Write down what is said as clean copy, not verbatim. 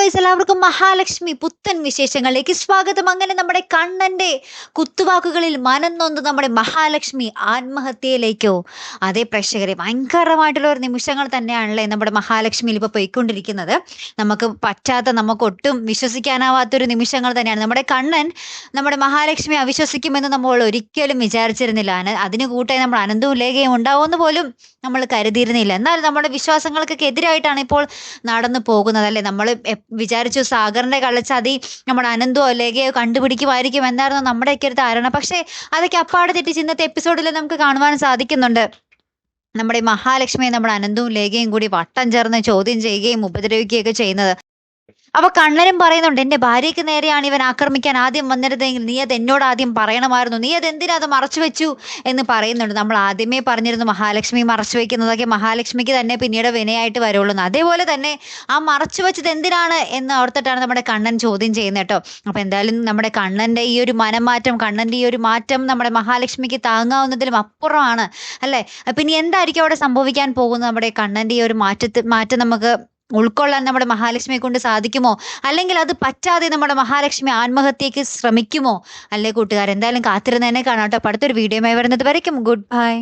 Guys, എല്ലാവർക്കും മഹാലക്ഷ്മി പുത്തൻ വിശേഷങ്ങളിലേക്ക് സ്വാഗതം. അങ്ങനെ നമ്മുടെ കണ്ണന്റെ കുത്തുവാക്കുകളിൽ മനം നൊന്ത് നമ്മുടെ മഹാലക്ഷ്മി ആത്മഹത്യയിലേക്കോ? അതേ പ്രേക്ഷകരെ, ഭയങ്കരമായിട്ടുള്ള ഒരു നിമിഷങ്ങൾ തന്നെയാണല്ലേ നമ്മുടെ മഹാലക്ഷ്മിയിൽ ഇപ്പൊ പോയിക്കൊണ്ടിരിക്കുന്നത്. നമുക്ക് ഒട്ടും വിശ്വസിക്കാനാവാത്തൊരു നിമിഷങ്ങൾ തന്നെയാണ്. നമ്മുടെ കണ്ണൻ നമ്മുടെ മഹാലക്ഷ്മി അവിശ്വസിക്കുമെന്ന് നമ്മൾ ഒരിക്കലും വിചാരിച്ചിരുന്നില്ല. അതിന് കൂട്ടായി നമ്മൾ അനന്തവും ലേഖയും ഉണ്ടാവുമെന്ന് പോലും നമ്മൾ കരുതിയിരുന്നില്ല. എന്നാൽ നമ്മുടെ വിശ്വാസങ്ങൾക്കൊക്കെ എതിരായിട്ടാണ് ഇപ്പോൾ നടന്നു പോകുന്നത് അല്ലേ. നമ്മൾ വിചാരിച്ചു സാഗറിന്റെ കള്ളച്ചാതി നമ്മുടെ അനന്തോ ലേഖയോ കണ്ടുപിടിക്കുമായിരിക്കും എന്നായിരുന്നു നമ്മുടെയൊക്കെ ഒരു ധാരണ. പക്ഷേ അതൊക്കെ അപ്പാടെ തെറ്റിച്ച് ഇന്നത്തെ എപ്പിസോഡിൽ നമുക്ക് കാണുവാൻ സാധിക്കുന്നുണ്ട്. നമ്മുടെ മഹാലക്ഷ്മിയെ നമ്മുടെ അനന്തവും ലേഖയും കൂടി വട്ടം ചേർന്ന് ചോദ്യം ചെയ്യുകയും ഉപദ്രവിക്കുകയൊക്കെ ചെയ്യുന്നത്. അപ്പൊ കണ്ണനും പറയുന്നുണ്ട്, എന്റെ ഭാര്യയ്ക്ക് നേരെയാണ് ഇവൻ ആക്രമിക്കാൻ ആദ്യം വന്നിരുന്നെങ്കിൽ നീ അത് എന്നോട് ആദ്യം പറയണമായിരുന്നു, നീ അത് എന്തിനാ അത് മറച്ചു വെച്ചു എന്ന് പറയുന്നുണ്ട്. നമ്മൾ ആദ്യമേ പറഞ്ഞിരുന്നു മഹാലക്ഷ്മി മറച്ചു വെക്കുന്നതൊക്കെ മഹാലക്ഷ്മിക്ക് തന്നെ പിന്നീട് വിനയായിട്ട് വരുള്ളൂ. അതേപോലെ തന്നെ ആ മറച്ചു വെച്ചത് എന്തിനാണ് എന്ന് ഓർത്തിട്ടാണ് നമ്മുടെ കണ്ണൻ ചോദ്യം ചെയ്യുന്നത് കേട്ടോ. അപ്പൊ എന്തായാലും നമ്മുടെ കണ്ണന്റെ ഈ ഒരു മനംമാറ്റം, കണ്ണന്റെ ഈ ഒരു മാറ്റം നമ്മുടെ മഹാലക്ഷ്മിക്ക് താങ്ങാവുന്നതിലും അപ്പുറമാണ് അല്ലേ. പിന്നെ എന്തായിരിക്കും അവിടെ സംഭവിക്കാൻ പോകുന്നത്? നമ്മുടെ കണ്ണന്റെ ഈ ഒരു മാറ്റം നമുക്ക് ഉൾക്കൊള്ളാൻ നമ്മുടെ മഹാലക്ഷ്മിയെ കൊണ്ട് സാധിക്കുമോ? അല്ലെങ്കിൽ അത് പറ്റാതെ നമ്മുടെ മഹാലക്ഷ്മി ആത്മഹത്യക്ക് ശ്രമിക്കുമോ? അല്ലേ കൂട്ടുകാർ, എന്തായാലും കാത്തിരുന്ന് തന്നെ കാണാം കേട്ടോ. അടുത്തൊരു വീഡിയോയുമായി വരുന്നത് വരയ്ക്കും ഗുഡ് ബൈ.